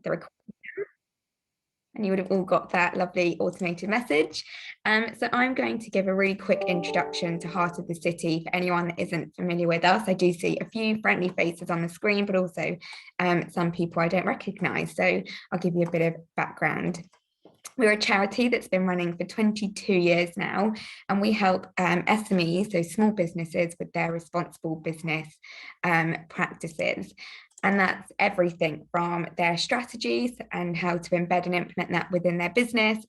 the recording, and you would have all got that lovely automated message. So I'm going to give a really quick introduction to Heart of the City for anyone that isn't familiar with us. I do see a few friendly faces on the screen, but also some people I don't recognise. So I'll give you a bit of background. We're a charity that's been running for 22 years now, and we help SMEs, so small businesses, with their responsible business practices. And that's everything from their strategies and how to embed and implement that within their business,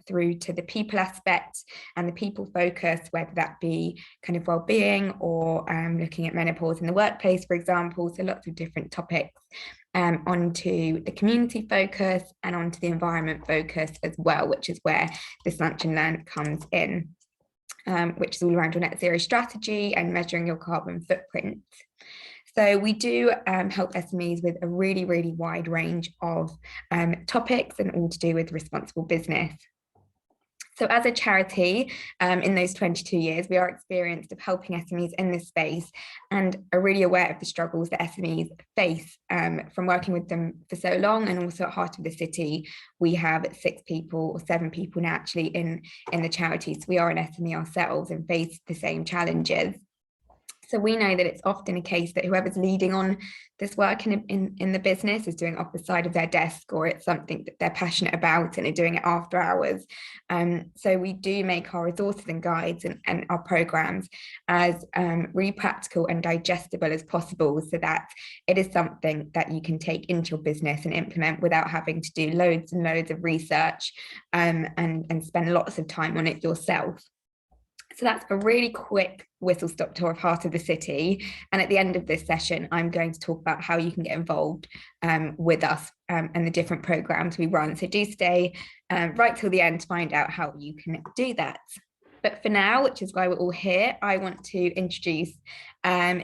through to the people aspect and the people focus, whether that be kind of well-being or looking at menopause in the workplace, for example. So lots of different topics. Onto the community focus and onto the environment focus as well, which is where this Lunch and Learn comes in, which is all around your net zero strategy and measuring your carbon footprint. So we do help SMEs with a really, really wide range of topics, and all to do with responsible business. So as a charity, in those 22 years, we are experienced of helping SMEs in this space and are really aware of the struggles that SMEs face from working with them for so long. And also at Heart of the City, we have 6 people or 7 people now actually in the charity. So we are an SME ourselves and face the same challenges. So we know that it's often a case that whoever's leading on this work in the business is doing off the side of their desk, or it's something that they're passionate about and are doing it after hours. So we do make our resources and guides and our programs as really practical and digestible as possible, so that it is something that you can take into your business and implement without having to do loads and loads of research and spend lots of time on it yourself. So that's a really quick whistle-stop tour of Heart of the City. And at the end of this session, I'm going to talk about how you can get involved with us and the different programs we run. So do stay right till the end to find out how you can do that. But for now, which is why we're all here, I want to introduce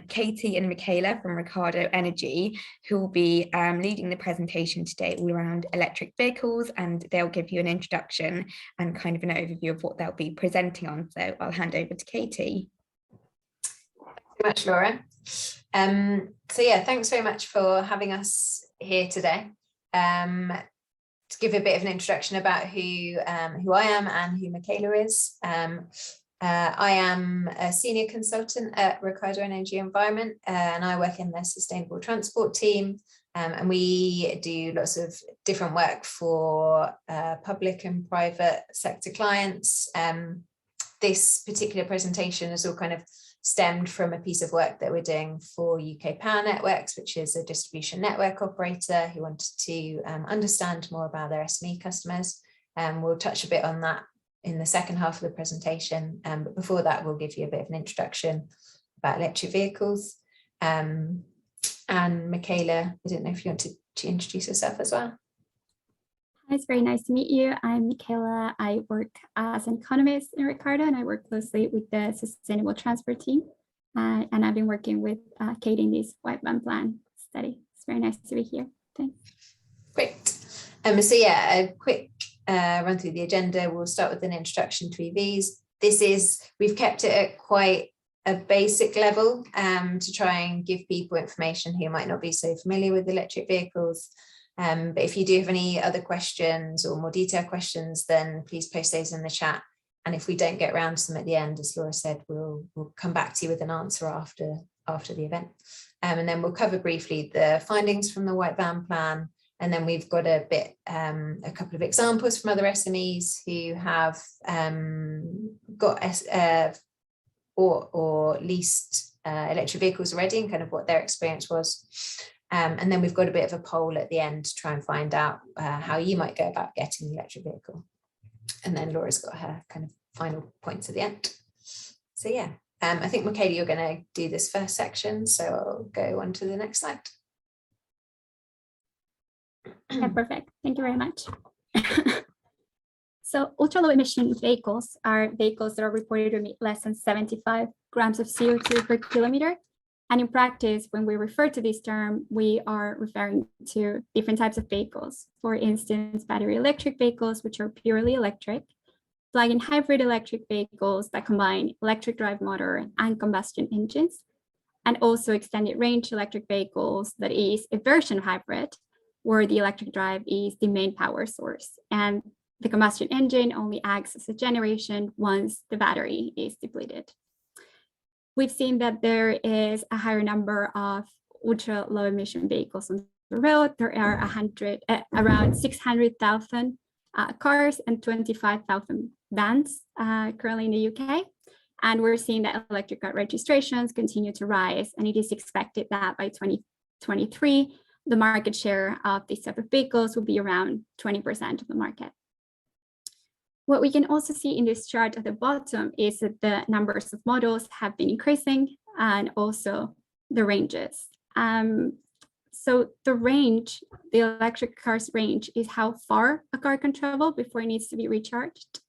Katie and Michaela from Ricardo Energy, who will be leading the presentation today all around electric vehicles, and they'll give you an introduction and kind of an overview of what they'll be presenting on. So I'll hand over to Katie. Thanks very much, Laura. So yeah, thanks very much for having us here today. To give a bit of an introduction about who I am and who Michaela is. I am a senior consultant at Ricardo Energy Environment, and I work in the sustainable transport team, and we do lots of different work for public and private sector clients. This particular presentation is all kind of stemmed from a piece of work that we're doing for UK Power Networks, which is a distribution network operator who wanted to understand more about their SME customers. We'll touch a bit on that in the second half of the presentation, but before that we'll give you a bit of an introduction about electric vehicles. And Michaela, I don't know if you want to introduce yourself as well. It's very nice to meet you. I'm Michaela. I work as an economist in Ricardo, and I work closely with the sustainable transport team. And I've been working with Katie in this white van plan study. It's very nice to be here. Thanks. Great. So yeah, a quick run through the agenda. We'll start with an introduction to EVs. We've kept it at quite a basic level to try and give people information who might not be so familiar with electric vehicles. But if you do have any other questions or more detailed questions, then please post those in the chat. And if we don't get around to them at the end, as Laura said, we'll come back to you with an answer after the event. And then we'll cover briefly the findings from the white van plan. And then we've got a couple of examples from other SMEs who have got or leased electric vehicles already, and kind of what their experience was. And then we've got a bit of a poll at the end to try and find out how you might go about getting an electric vehicle. And then Laura's got her kind of final points at the end. So yeah, I think Michaela, you're going to do this first section, so I'll go on to the next slide. Yeah, perfect. Thank you very much. So ultra-low emission vehicles are vehicles that are reported to emit less than 75 grams of CO2 per kilometer. And in practice, when we refer to this term, we are referring to different types of vehicles. For instance, battery electric vehicles, which are purely electric, plug-in hybrid electric vehicles that combine electric drive motor and combustion engines, and also extended range electric vehicles that is a version of hybrid, where the electric drive is the main power source. And the combustion engine only acts as a generation once the battery is depleted. We've seen that there is a higher number of ultra low emission vehicles on the road. There are around 600,000 cars and 25,000 vans currently in the UK. And we're seeing that electric car registrations continue to rise. And it is expected that by 2023, the market share of these type of vehicles will be around 20% of the market. What we can also see in this chart at the bottom is that the numbers of models have been increasing and also the ranges. So the range, the electric car's range is how far a car can travel before it needs to be recharged.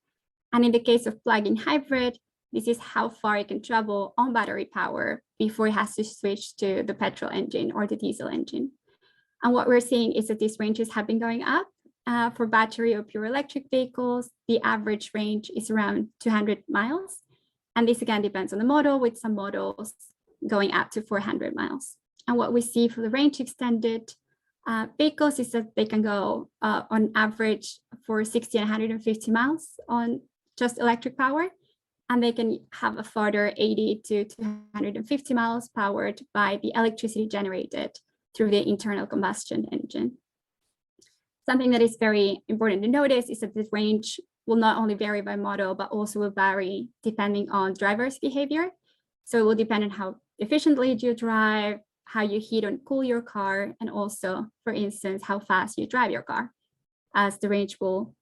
And in the case of plug-in hybrid, this is how far it can travel on battery power before it has to switch to the petrol engine or the diesel engine. And what we're seeing is that these ranges have been going up. For battery or pure electric vehicles, the average range is around 200 miles. And this again depends on the model, with some models going up to 400 miles. And what we see for the range extended vehicles is that they can go on average for 60 and 150 miles on just electric power. And they can have a further 80 to 250 miles powered by the electricity generated through the internal combustion engine. Something that is very important to notice is that this range will not only vary by model, but also will vary depending on driver's behavior. So it will depend on how efficiently you drive, how you heat and cool your car, and also, for instance, how fast you drive your car, as the range will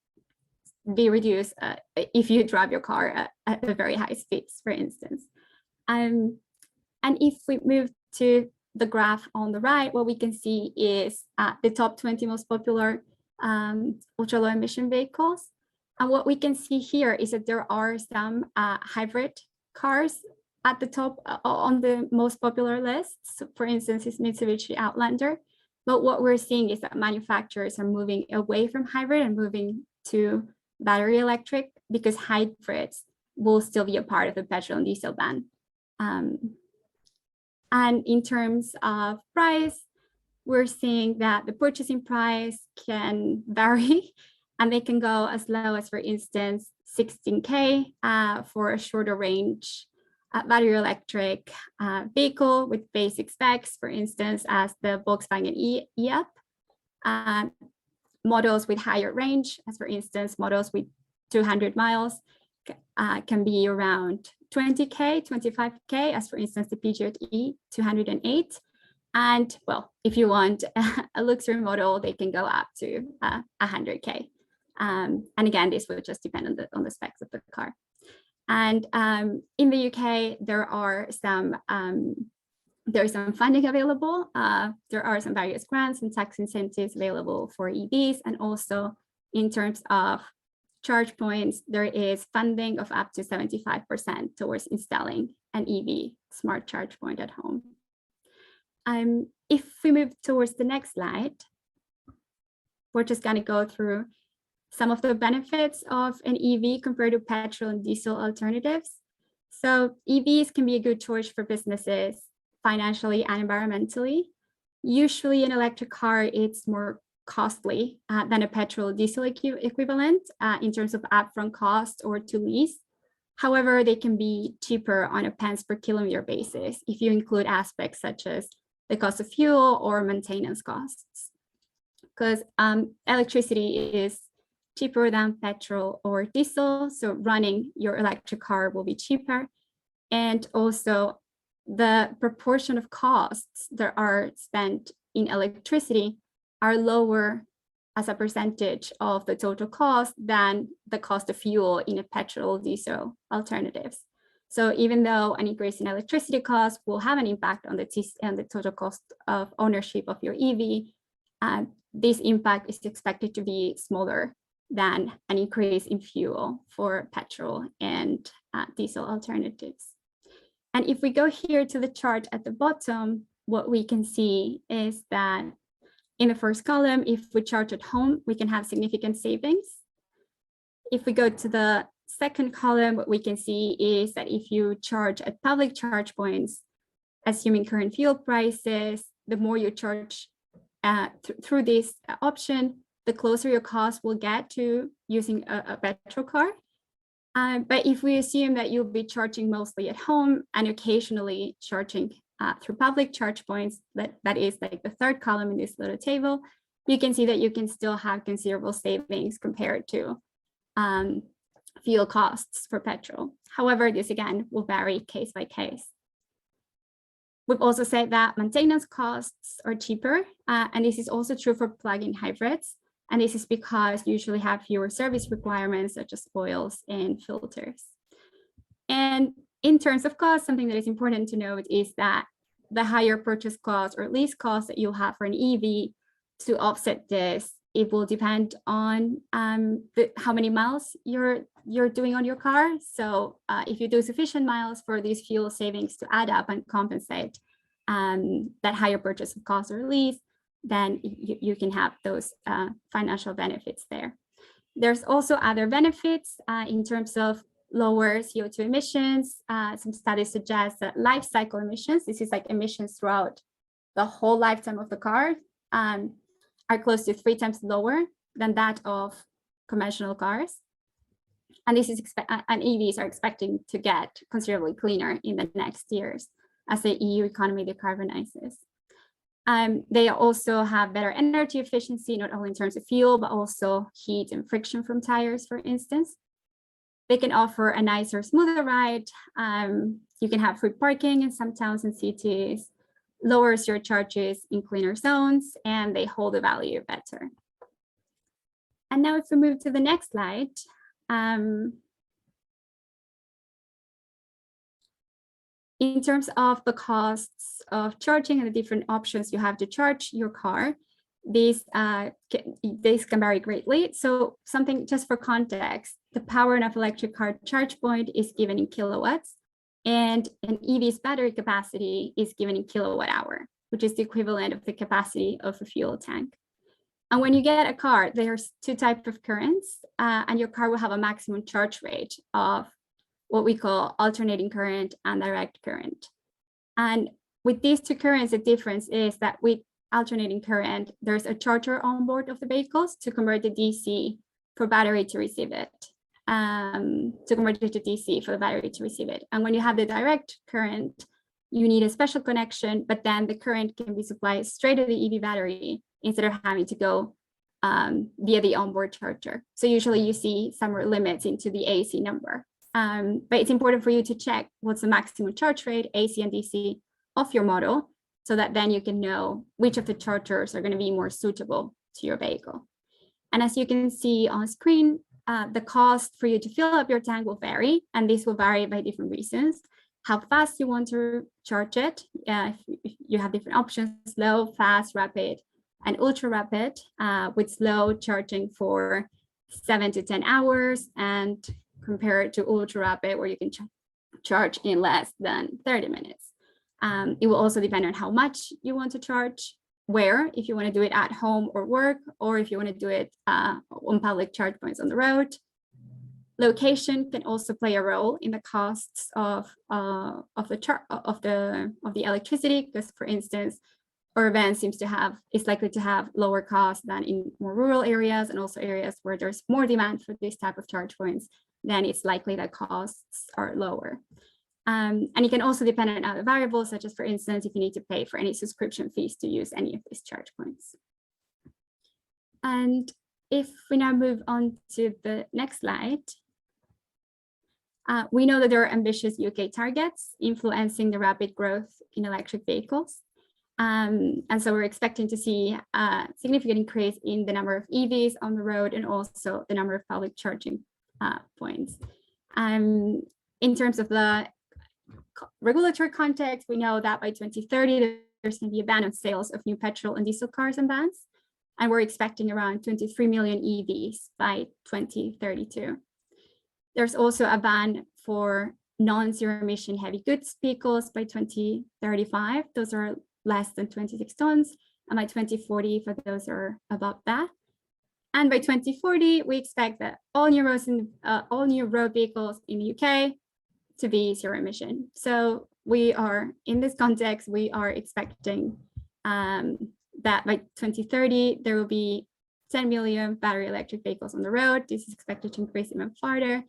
be reduced if you drive your car at a very high speeds, for instance. And if we move to the graph on the right, what we can see is the top 20 most popular ultra low emission vehicles. And what we can see here is that there are some hybrid cars at the top on the most popular lists. So for instance, it's Mitsubishi Outlander. But what we're seeing is that manufacturers are moving away from hybrid and moving to battery electric, because hybrids will still be a part of the petrol and diesel ban. And in terms of price, we're seeing that the purchasing price can vary, and they can go as low as, for instance, 16K for a shorter range battery electric vehicle with basic specs, for instance, as the Volkswagen e-up. Models with higher range, as for instance, models with 200 miles can be around 20K, 25K, as for instance, the Peugeot E 208. And well, if you want a luxury model, they can go up to 100K. And again, this will just depend on the specs of the car. And in the UK, there's some funding available. There are some various grants and tax incentives available for EVs. And also in terms of charge points, there is funding of up to 75% towards installing an EV smart charge point at home. If we move towards the next slide, we're just going to go through some of the benefits of an EV compared to petrol and diesel alternatives. So EVs can be a good choice for businesses financially and environmentally. Usually an electric car, it's more costly than a petrol or diesel equivalent in terms of upfront cost or to lease. However, they can be cheaper on a pence per kilometer basis if you include aspects such as the cost of fuel or maintenance costs. Because electricity is cheaper than petrol or diesel, so running your electric car will be cheaper. And also the proportion of costs that are spent in electricity are lower as a percentage of the total cost than the cost of fuel in a petrol diesel alternatives. So even though an increase in electricity costs will have an impact on the total cost of ownership of your EV, this impact is expected to be smaller than an increase in fuel for petrol and diesel alternatives. And if we go here to the chart at the bottom, what we can see is that in the first column, if we charge at home, we can have significant savings. If we go to the second column, what we can see is that if you charge at public charge points, assuming current fuel prices, the more you charge through this option, the closer your cost will get to using a petrol car. But if we assume that you'll be charging mostly at home and occasionally charging through public charge points, that is like the third column in this little table, you can see that you can still have considerable savings compared to fuel costs for petrol. However, this again will vary case by case. We've also said that maintenance costs are cheaper, and this is also true for plug-in hybrids. And this is because you usually have fewer service requirements such as oils and filters. And in terms of cost, something that is important to note is that the higher purchase cost or lease cost that you'll have for an EV, to offset this, it will depend on how many miles you're doing on your car. So if you do sufficient miles for these fuel savings to add up and compensate that higher purchase cost or lease, then you can have those financial benefits there. There's also other benefits in terms of lower CO2 emissions. Some studies suggest that life cycle emissions, this is like emissions throughout the whole lifetime of the car, are close to 3 times lower than that of conventional cars. And this is and EVs are expecting to get considerably cleaner in the next years as the EU economy decarbonizes. They also have better energy efficiency, not only in terms of fuel, but also heat and friction from tires, for instance. They can offer a nicer, smoother ride. You can have free parking in some towns and cities, lower surcharges in cleaner zones, and they hold the value better. And now if we move to the next slide, in terms of the costs of charging and the different options you have to charge your car, these can vary greatly. So something just for context, the power of electric car charge point is given in kilowatts, and an EV's battery capacity is given in kilowatt hour, which is the equivalent of the capacity of a fuel tank. And when you get a car, there's 2 types of currents, and your car will have a maximum charge rate of what we call alternating current and direct current. And with these 2 currents, the difference is that with alternating current, there's a charger on board of the vehicles to convert the DC for battery to receive it, to convert it to DC for the battery to receive it. And when you have the direct current, you need a special connection, but then the current can be supplied straight to the EV battery instead of having to go via the onboard charger. So usually you see some limits into the AC number. But it's important for you to check what's the maximum charge rate, AC and DC, of your model, so that then you can know which of the chargers are going to be more suitable to your vehicle. And as you can see on screen, the cost for you to fill up your tank will vary, and this will vary by different reasons. How fast you want to charge it. You have different options: slow, fast, rapid, and ultra rapid, with slow charging for 7 to 10 hours, and compared to ultra rapid, where you can charge in less than 30 minutes. It will also depend on how much you want to charge, where, if you want to do it at home or work, or if you want to do it on public charge points on the road. Location can also play a role in the costs of the electricity, because, for instance, urban is likely to have lower costs than in more rural areas, and also areas where there's more demand for this type of charge points, then it's likely that costs are lower. And it can also depend on other variables, such as, for instance, if you need to pay for any subscription fees to use any of these charge points. And if we now move on to the next slide, we know that there are ambitious UK targets influencing the rapid growth in electric vehicles. And so we're expecting to see a significant increase in the number of EVs on the road, and also the number of public charging points. In terms of the regulatory context, we know that by 2030, there's going to be a ban on sales of new petrol and diesel cars and vans, and we're expecting around 23 million EVs by 2032. There's also a ban for non-zero emission heavy goods vehicles by 2035. Those are less than 26 tons, and by 2040 for those who are above that. And by 2040, we expect that all new road vehicles in the UK to be zero emission. So we are, in this context, we are expecting that by 2030, there will be 10 million battery electric vehicles on the road. This is expected to increase even further.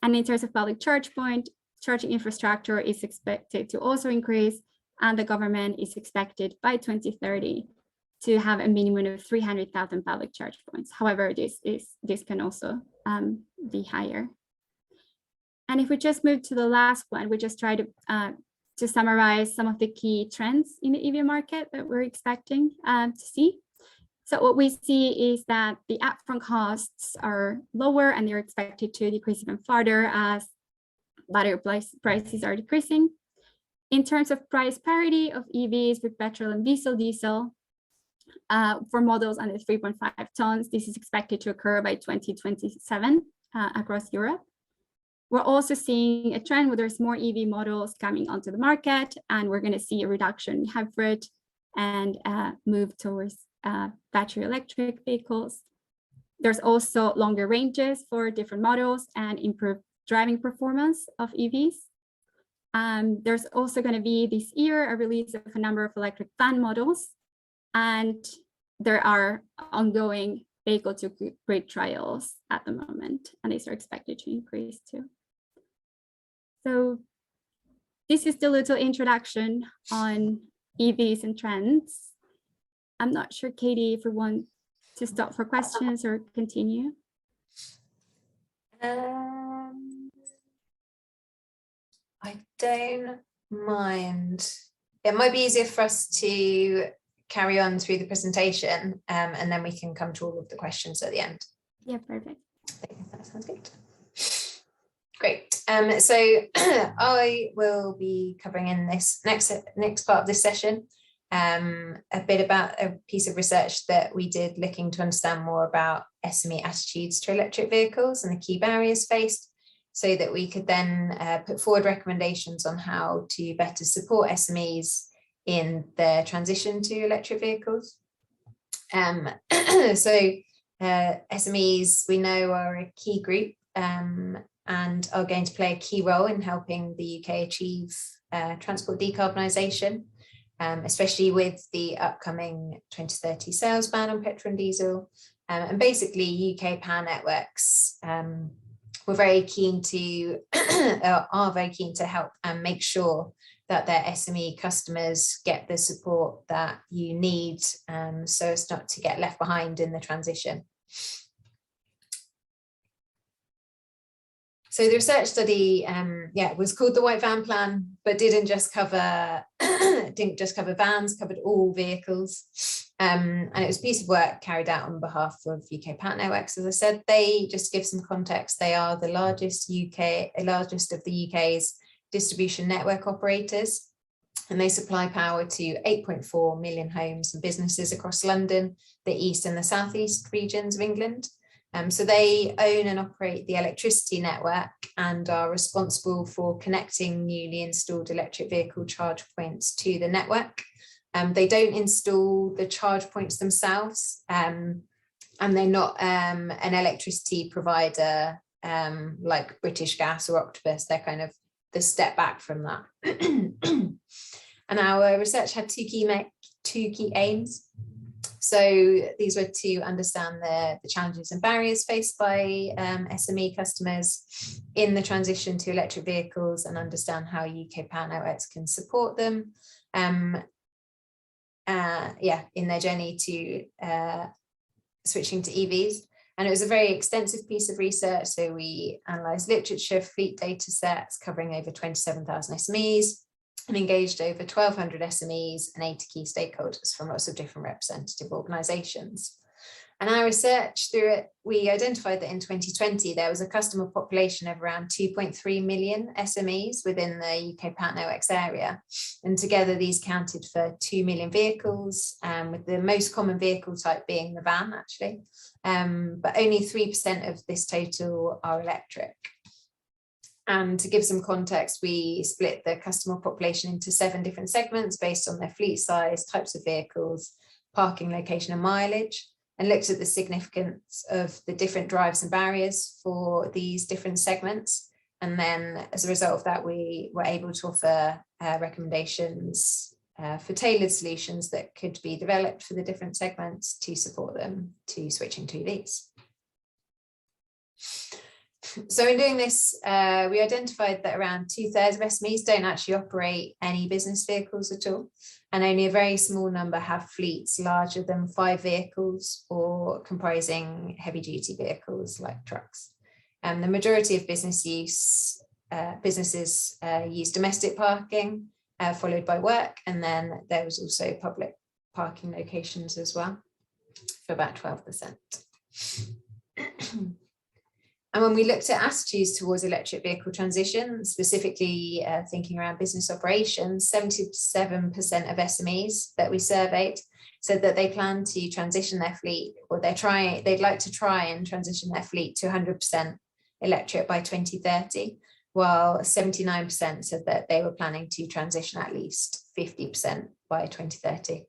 And in terms of public charge point, charging infrastructure is expected to also increase, and the government is expected by 2030 to have a minimum of 300,000 public charge points. However, this can also be higher. And if we just move to the last one, we just try to summarize some of the key trends in the EV market that we're expecting to see. So what we see is that the upfront costs are lower, and they're expected to decrease even further as battery prices are decreasing. In terms of price parity of EVs with petrol and diesel, for models under 3.5 tons, this is expected to occur by 2027 across Europe. We're also seeing a trend where there's more EV models coming onto the market, and we're going to see a reduction in hybrid and move towards battery electric vehicles. There's also longer ranges for different models and improved driving performance of EVs. There's also going to be this year a release of a number of electric van models, and there are ongoing vehicle to grid trials at the moment, and these are expected to increase too. So this is the little introduction on EVs and trends. I'm not sure, Katie, if we want to stop for questions or continue. I don't mind. It might be easier for us to carry on through the presentation, and then we can come to all of the questions at the end. Yeah, perfect. I think that sounds good. Great. So I will be covering in this next part of this session a bit about a piece of research that we did looking to understand more about SME attitudes to electric vehicles and the key barriers faced, so that we could then put forward recommendations on how to better support SMEs in their transition to electric vehicles. SMEs, we know, are a key group and are going to play a key role in helping the UK achieve transport decarbonisation, especially with the upcoming 2030 sales ban on petrol and diesel. And basically UK power networks were very keen to, are very keen to help and make sure that their SME customers get the support that you need so as not to get left behind in the transition. So the research study, was called the White Van Plan, but didn't just cover vans, covered all vehicles. And it was a piece of work carried out on behalf of UK Power Networks. As I said, they, just to give some context, they are the largest of the UK's distribution network operators, and they supply power to 8.4 million homes and businesses across London, the east and the southeast regions of England. So they own and operate the electricity network and are responsible for connecting newly installed electric vehicle charge points to the network. They don't install the charge points themselves, and they're not an electricity provider like British Gas or Octopus. They're kind of the step back from that. And our research had two key aims. So these were to understand the challenges and barriers faced by SME customers in the transition to electric vehicles, and understand how UK Power Networks can support them in their journey to switching to EVs. And it was a very extensive piece of research. So we analysed literature, fleet data sets covering over 27,000 SMEs, and engaged over 1,200 SMEs and 80 key stakeholders from lots of different representative organisations. And our research through it, we identified that in 2020, there was a customer population of around 2.3 million SMEs within the UK Power Networks area. And together these counted for 2 million vehicles, with the most common vehicle type being the van, actually. But only 3% of this total are electric. And to give some context, we split the customer population into 7 different segments based on their fleet size, types of vehicles, parking location and mileage, and looked at the significance of the different drives and barriers for these different segments. And then as a result of that, we were able to offer recommendations for tailored solutions that could be developed for the different segments to support them to switching to EVs. So in doing this, we identified that around 2/3 of SMEs don't actually operate any business vehicles at all, and only a very small number have fleets larger than 5 vehicles or comprising heavy-duty vehicles like trucks. And the majority of businesses use domestic parking, followed by work, and then there was also public parking locations as well, for about 12%. And when we looked at attitudes towards electric vehicle transition, specifically thinking around business operations, 77% of SMEs that we surveyed said that they plan to transition their fleet, or they'd like to try and transition their fleet to 100% electric by 2030, while 79% said that they were planning to transition at least 50% by 2030.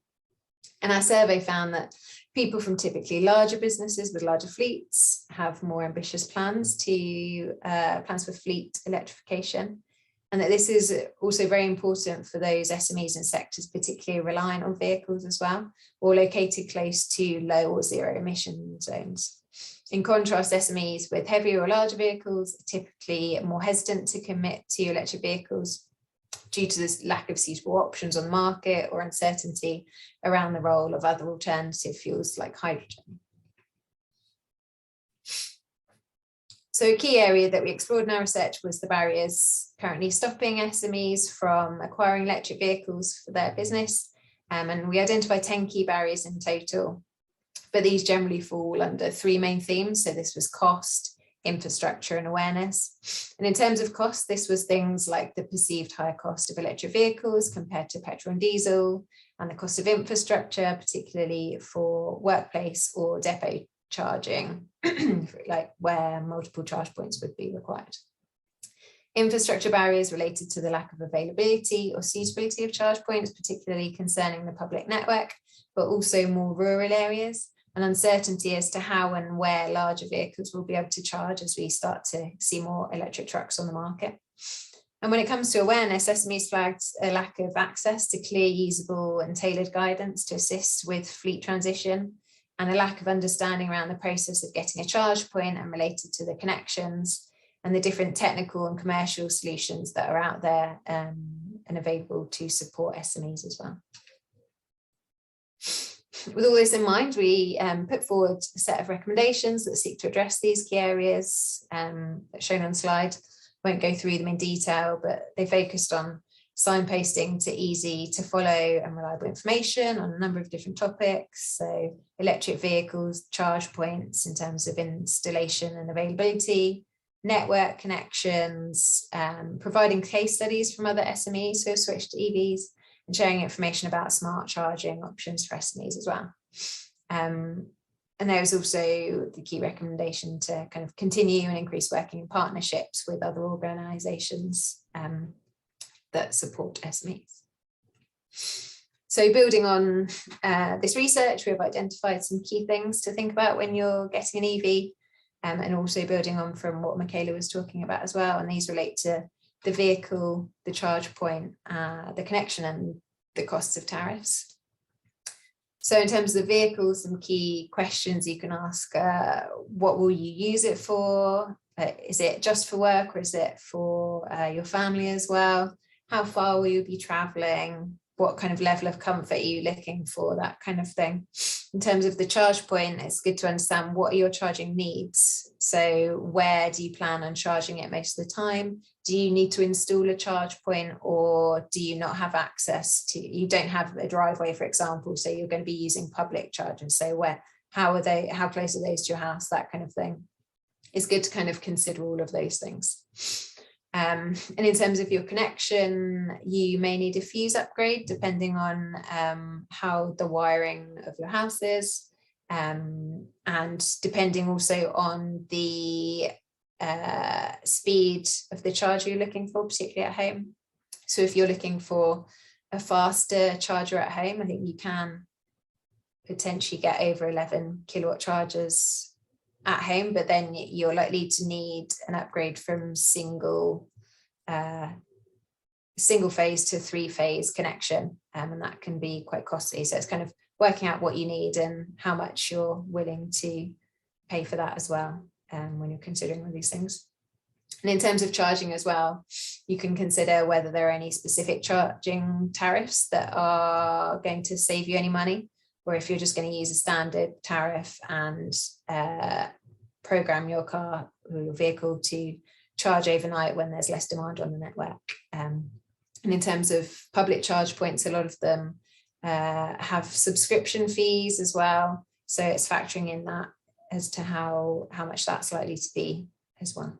And our survey found that people from typically larger businesses with larger fleets have more ambitious plans for fleet electrification, and that this is also very important for those SMEs and sectors particularly reliant on vehicles as well, or located close to low or zero emission zones. In contrast, SMEs with heavier or larger vehicles are typically more hesitant to commit to electric vehicles due to this lack of suitable options on the market or uncertainty around the role of other alternative fuels like hydrogen. So a key area that we explored in our research was the barriers currently stopping SMEs from acquiring electric vehicles for their business. And we identified 10 key barriers in total, but these generally fall under 3 main themes. So this was cost, infrastructure and awareness. And in terms of cost, this was things like the perceived higher cost of electric vehicles compared to petrol and diesel, and the cost of infrastructure, particularly for workplace or depot charging, like where multiple charge points would be required. Infrastructure barriers related to the lack of availability or suitability of charge points, particularly concerning the public network, but also more rural areas, and uncertainty as to how and where larger vehicles will be able to charge as we start to see more electric trucks on the market. And when it comes to awareness, SMEs flagged a lack of access to clear, usable and tailored guidance to assist with fleet transition, and a lack of understanding around the process of getting a charge point and related to the connections and the different technical and commercial solutions that are out there and available to support SMEs as well. With all this in mind, we put forward a set of recommendations that seek to address these key areas shown on slide. Won't go through them in detail, but they focused on signposting to easy to follow and reliable information on a number of different topics. So electric vehicles, charge points in terms of installation and availability, network connections, providing case studies from other SMEs who have switched to EVs, and sharing information about smart charging options for SMEs as well. And there was also the key recommendation to kind of continue and increase working in partnerships with other organisations that support SMEs. So building on this research, we've identified some key things to think about when you're getting an EV, and also building on from what Michaela was talking about as well. And these relate to the vehicle, the charge point, the connection and the costs of tariffs. So in terms of the vehicle, some key questions you can ask, what will you use it for? Is it just for work, or is it for your family as well? How far will you be traveling? What kind of level of comfort are you looking for? That kind of thing. In terms of the charge point, it's good to understand what are your charging needs. So where do you plan on charging it most of the time? Do you need to install a charge point, or do you not have access to, you don't have a driveway, for example, so you're going to be using public chargers. So how close are those to your house? That kind of thing. It's good to kind of consider all of those things. And in terms of your connection, you may need a fuse upgrade depending on how the wiring of your house is, and depending also on the speed of the charger you're looking for, particularly at home. So if you're looking for a faster charger at home, I think you can potentially get over 11 kilowatt chargers at home, but then you're likely to need an upgrade from single single phase to 3-phase connection, and that can be quite costly. So it's kind of working out what you need and how much you're willing to pay for that as well, when you're considering all these things. And in terms of charging as well, you can consider whether there are any specific charging tariffs that are going to save you any money, or if you're just going to use a standard tariff and program your car or your vehicle to charge overnight when there's less demand on the network. And in terms of public charge points, a lot of them have subscription fees as well. So it's factoring in that as to how much that's likely to be as well.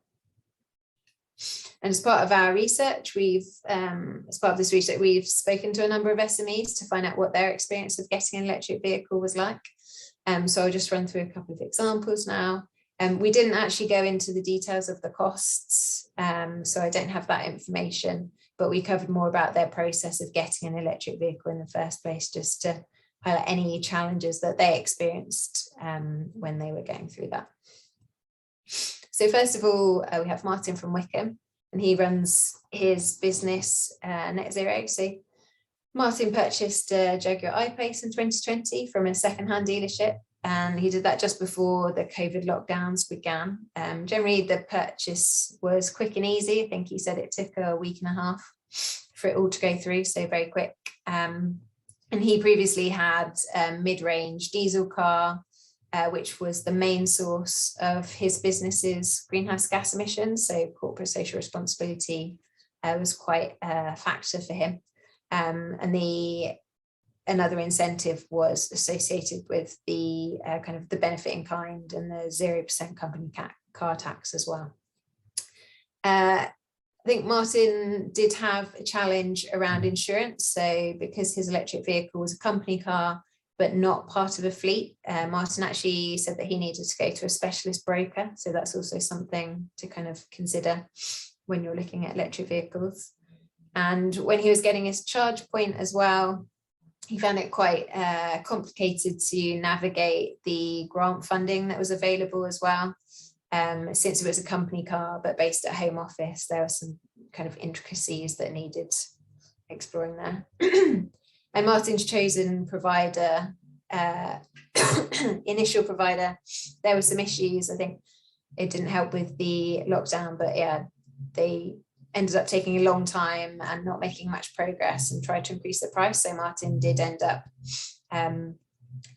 And as part of our research, as part of this research, we've spoken to a number of SMEs to find out what their experience of getting an electric vehicle was like. So I'll just run through a couple of examples now. We didn't actually go into the details of the costs, so I don't have that information, but we covered more about their process of getting an electric vehicle in the first place, just to highlight any challenges that they experienced when they were going through that. So first of all, we have Martin from Wickham, and he runs his business Net Zero. So Martin purchased a Jaguar I-Pace in 2020 from a second-hand dealership, and he did that just before the COVID lockdowns began. Generally, the purchase was quick and easy. I think he said it took a week and a half for it all to go through, so very quick. And he previously had a mid-range diesel car, which was the main source of his business's greenhouse gas emissions. So corporate social responsibility was quite a factor for him. And another incentive was associated with the kind of the benefit in kind and the 0% company car tax as well. I think Martin did have a challenge around insurance. So because his electric vehicle was a company car, but not part of a fleet, Martin actually said that he needed to go to a specialist broker. So that's also something to kind of consider when you're looking at electric vehicles. And when he was getting his charge point as well, he found it quite complicated to navigate the grant funding that was available as well. Since it was a company car, but based at home office, there were some kind of intricacies that needed exploring there. And Martin's chosen provider, initial provider, there were some issues. I think it didn't help with the lockdown, but yeah, they ended up taking a long time and not making much progress and tried to increase the price. So Martin did end up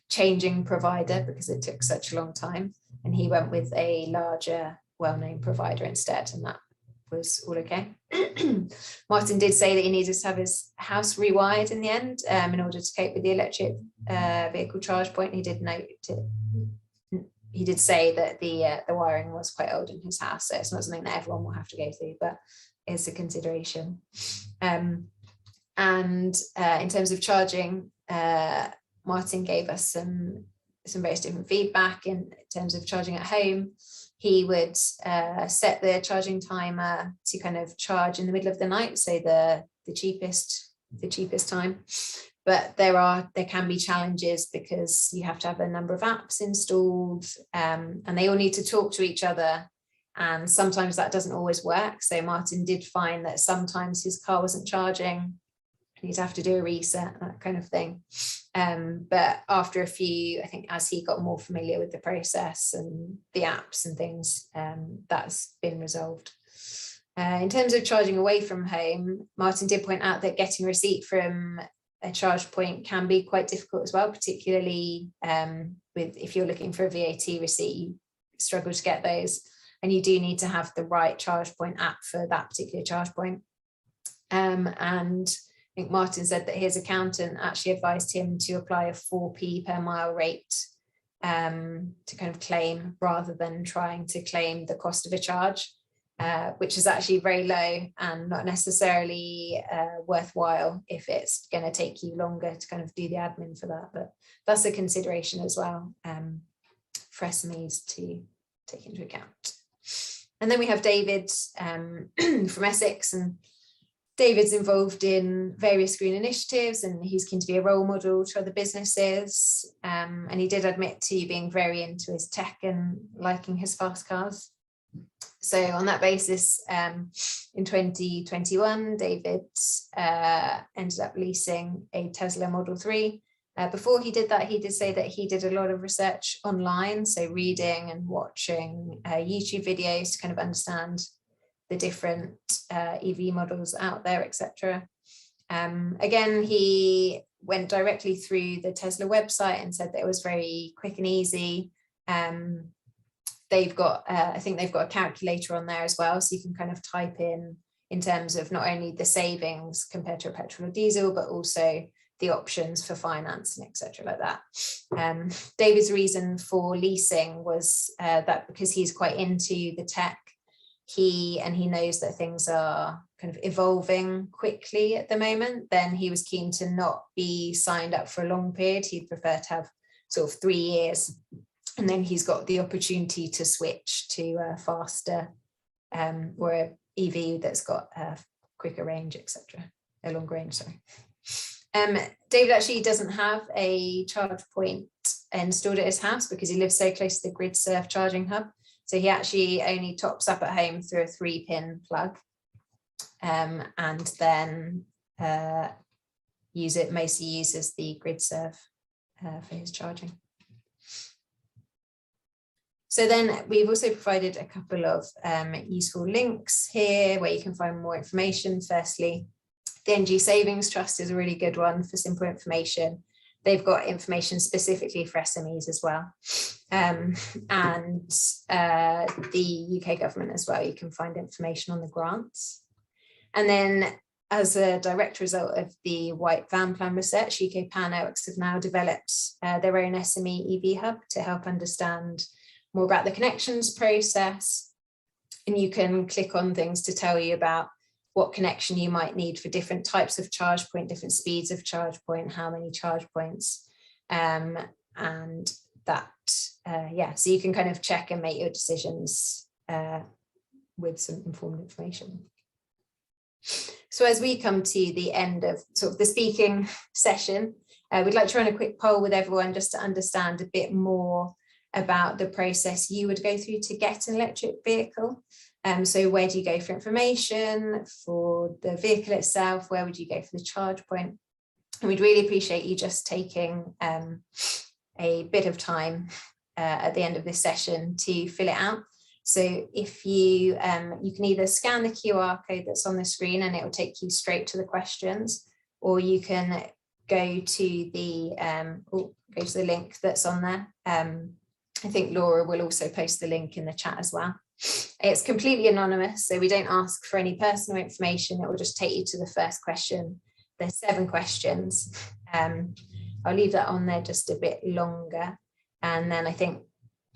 changing provider because it took such a long time. And he went with a larger, well-known provider instead, and that was all okay. Martin did say that he needed to have his house rewired in the end in order to cope with the electric vehicle charge point. He did note he did say that the wiring was quite old in his house, so it's not something that everyone will have to go through, but it's a consideration. And in terms of charging, Martin gave us some various different feedback in terms of charging at home. He would set the charging timer to kind of charge in the middle of the night, so the cheapest time. But there can be challenges because you have to have a number of apps installed, and they all need to talk to each other. And sometimes that doesn't always work. So Martin did find that sometimes his car wasn't charging. He'd have to do a reset, that kind of thing. But after a few, I think as he got more familiar with the process and the apps and things, that's been resolved. In terms of charging away from home, Martin did point out that getting a receipt from a charge point can be quite difficult as well, particularly if you're looking for a VAT receipt, you struggle to get those. And you do need to have the right charge point app for that particular charge point. And I think Martin said that his accountant actually advised him to apply a 4p per mile rate to kind of claim, rather than trying to claim the cost of a charge, which is actually very low and not necessarily worthwhile if it's going to take you longer to kind of do the admin for that. But that's a consideration as well for SMEs to take into account. And then we have David from Essex, and David's involved in various green initiatives, and he's keen to be a role model to other businesses. And he did admit to being very into his tech and liking his fast cars. So on that basis, in 2021, David ended up leasing a Tesla Model 3. Before he did that, he did say that he did a lot of research online, so reading and watching YouTube videos to kind of understand the different EV models out there, etc. Again, he went directly through the Tesla website and said that it was very quick and easy. They've got, I think they've got a calculator on there as well, so you can kind of type in terms of not only the savings compared to a petrol or diesel, but also the options for finance and etc. like that. David's reason for leasing was that because he's quite into the tech, he knows that things are kind of evolving quickly at the moment, then he was keen to not be signed up for a long period. He'd prefer to have sort of 3 years, and then he's got the opportunity to switch to a faster or a EV that's got a quicker range, etc. A longer range, sorry. David actually doesn't have a charge point installed at his house because he lives so close to the GridServe charging hub. So he actually only tops up at home through a 3-pin plug, and then mostly uses the GridServe for his charging. So then we've also provided a couple of useful links here where you can find more information. Firstly, the Energy Savings Trust is a really good one for simple information. They've got information specifically for SMEs as well. And the UK government as well, you can find information on the grants. And then as a direct result of the White Van Plan research, UK Power Networks have now developed their own SME EV hub to help understand more about the connections process. And you can click on things to tell you about what connection you might need for different types of charge point, different speeds of charge point, how many charge points, and that, so you can kind of check and make your decisions with some informed information. So as we come to the end of sort of the speaking session, we'd like to run a quick poll with everyone just to understand a bit more about the process you would go through to get an electric vehicle. So where do you go for information for the vehicle itself? Where would you go for the charge point? And we'd really appreciate you just taking a bit of time at the end of this session to fill it out. So if you can either scan the QR code that's on the screen and it will take you straight to the questions, or you can go to the link that's on there. I think Laura will also post the link in the chat as well. It's completely anonymous, so we don't ask for any personal information. It will just take you to the first question. There's 7 questions. I'll leave that on there just a bit longer. And then I think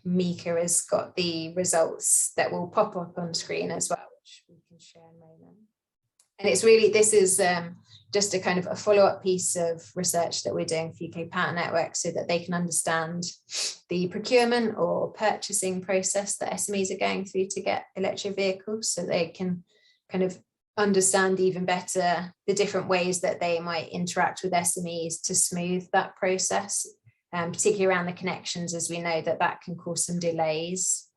Mika has got the results that will pop up on screen as well, which we can share in a moment. And it's really, this is just a kind of a follow-up piece of research that we're doing for UK Power Networks so that they can understand the procurement or purchasing process that SMEs are going through to get electric vehicles, so they can kind of understand even better the different ways that they might interact with SMEs to smooth that process, particularly around the connections, as we know that can cause some delays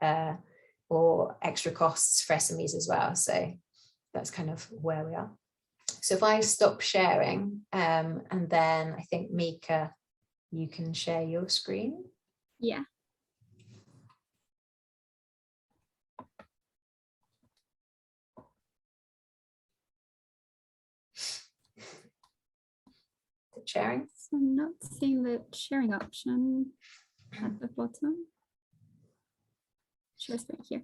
or extra costs for SMEs as well. So that's kind of where we are. So if I stop sharing, and then I think Mika, you can share your screen. Yeah. The sharing. So I'm not seeing the sharing option at the bottom. Share screen here.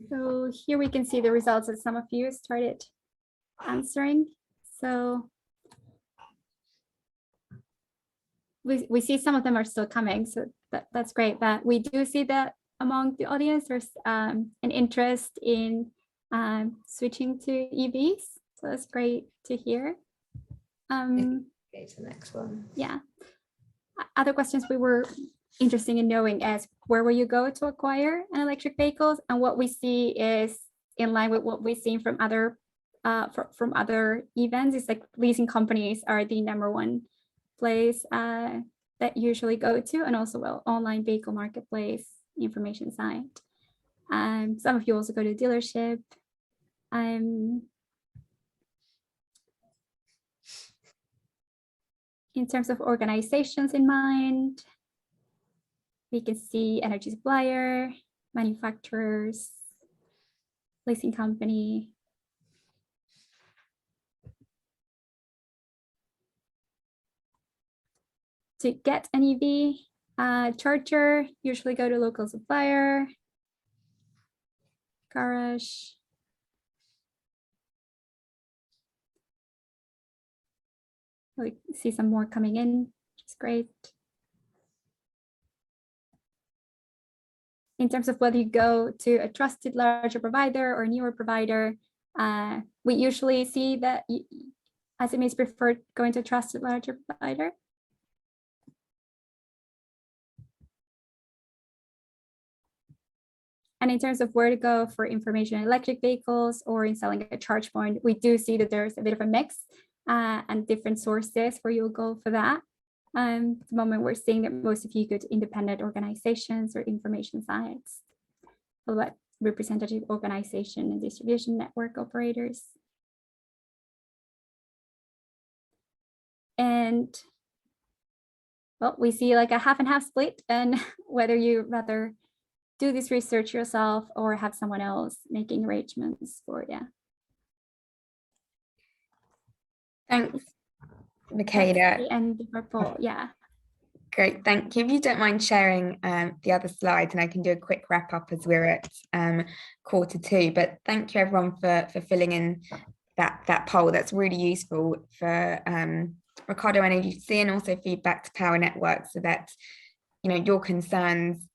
So here we can see the results that some of you started answering. So we see some of them are still coming, so that's great. But we do see that among the audience, there's an interest in switching to EVs. So that's great to hear. Okay, to the next one. Yeah. Other questions we were interested in knowing is where will you go to acquire an electric vehicle? And what we see is in line with what we've seen from other events. It's like leasing companies are the #1 place that you usually go to, and also online vehicle marketplace information site. Some of you also go to dealership. In terms of organizations in mind, we can see energy supplier, manufacturers, leasing company. To get an EV charger, usually go to local supplier, garage. We see some more coming in, which is great. In terms of whether you go to a trusted larger provider or a newer provider, we usually see that SMEs prefer going to a trusted larger provider. And in terms of where to go for information on electric vehicles or in selling a charge point, we do see that there's a bit of a mix and different sources where you'll go for that. At the moment, we're seeing that most of you go to independent organizations or information sites, about representative organization and distribution network operators. And well, we see like a half and half split, and whether you rather do this research yourself or have someone else making arrangements for you. Thanks, Michaela. And the report, yeah. Great, thank you. If you don't mind sharing the other slides, and I can do a quick wrap up as we're at 2:15. But thank you everyone for filling in that poll. That's really useful for Ricardo and AGC, and also feedback to Power Network, so that your concerns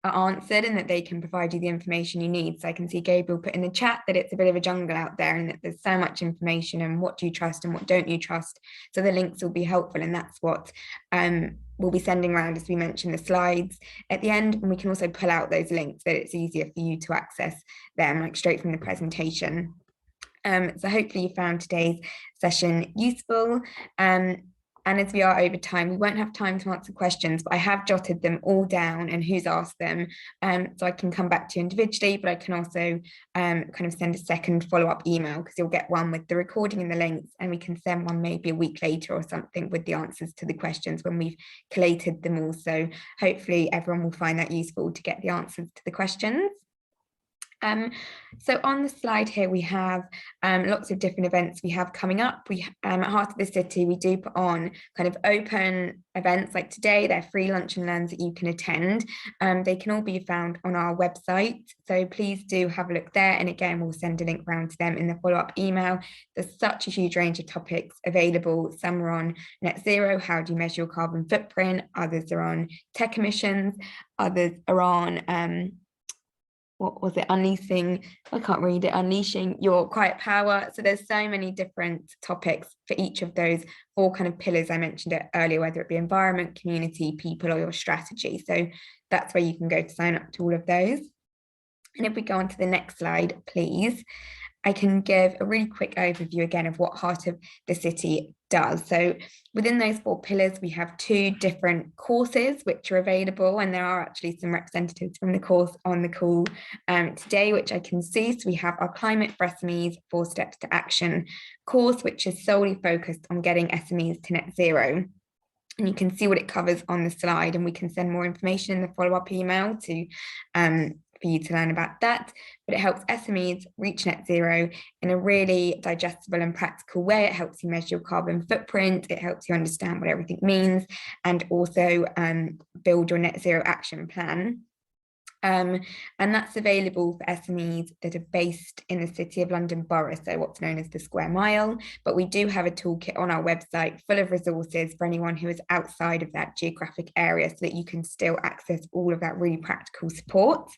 are answered and that they can provide you the information you need. So I can see Gabriel put in the chat that it's a bit of a jungle out there and that there's so much information, and what do you trust and what don't you trust. So the links will be helpful, and that's what we'll be sending around, as we mentioned, the slides at the end, and we can also pull out those links so that it's easier for you to access them like straight from the presentation. So hopefully you found today's session useful. And as we are over time, we won't have time to answer questions, but I have jotted them all down and who's asked them. So I can come back to you individually, but I can also kind of send a second follow-up email, because you'll get one with the recording and the links, and we can send one maybe a week later or something with the answers to the questions when we've collated them all. So hopefully everyone will find that useful to get the answers to the questions. So on the slide here, we have lots of different events we have coming up. We at Heart of the City, we do put on kind of open events like today. They're free lunch and learns that you can attend. They can all be found on our website. So please do have a look there. And again, we'll send a link around to them in the follow-up email. There's such a huge range of topics available. Some are on net zero, how do you measure your carbon footprint? Others are on tech emissions. Others are on what was it, unleashing, I can't read it, unleashing your quiet power. So there's so many different topics for each of those 4 kind of pillars I mentioned it earlier, whether it be environment, community, people, or your strategy. So that's where you can go to sign up to all of those. And if we go on to the next slide, please, I can give a really quick overview again of what Heart of the City does. So within those 4 pillars, we have 2 different courses which are available, and there are actually some representatives from the course on the call today, which I can see. So we have our Climate for SMEs 4 Steps to Action course, which is solely focused on getting SMEs to net zero. And you can see what it covers on the slide, and we can send more information in the follow-up email to for you to learn about that. But it helps SMEs reach net zero in a really digestible and practical way. It helps you measure your carbon footprint. It helps you understand what everything means, and also build your net zero action plan. And that's available for SMEs that are based in the City of London Borough, so what's known as the Square Mile. But we do have a toolkit on our website full of resources for anyone who is outside of that geographic area, so that you can still access all of that really practical support.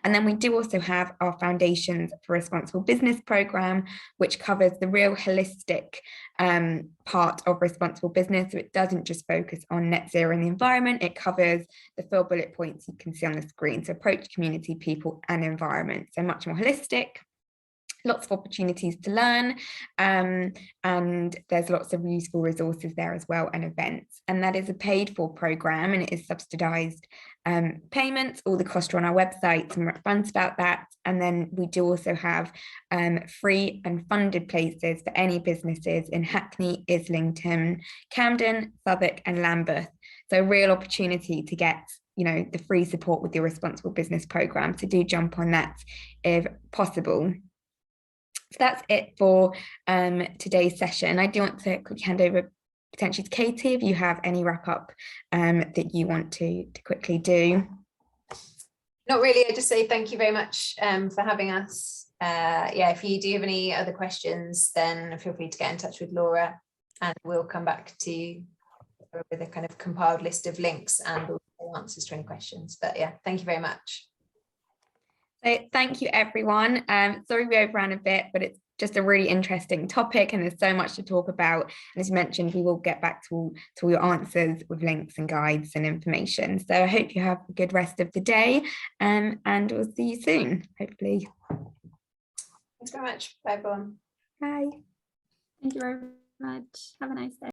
And then we do also have our Foundations for Responsible Business programme, which covers the real holistic part of responsible business. So it doesn't just focus on net zero in the environment, it covers the 4 bullet points you can see on the screen. So approach, community, people and environment. So much more holistic. lots of opportunities to learn, and there's lots of useful resources there as well, and events. And that is a paid for program, and it is subsidized payments. All the costs are on our website, some upfront about that. And then we do also have free and funded places for any businesses in Hackney, Islington, Camden, Southwark and Lambeth. So a real opportunity to get, you know, the free support with your responsible business program. So do jump on that if possible. So that's it for today's session. I do want to quickly hand over potentially to Katie if you have any wrap up that you want to quickly do. Not really. I just say thank you very much for having us. Yeah, if you do have any other questions, then feel free to get in touch with Laura, and we'll come back to you with a kind of compiled list of links and answers to any questions. But yeah, thank you very much. So thank you, everyone. Sorry we overran a bit, but it's just a really interesting topic and there's so much to talk about. And as mentioned, we will get back to all your answers with links and guides and information. So I hope you have a good rest of the day, and we'll see you soon, hopefully. Thanks very much. Bye, everyone. Bye. Thank you very much. Have a nice day.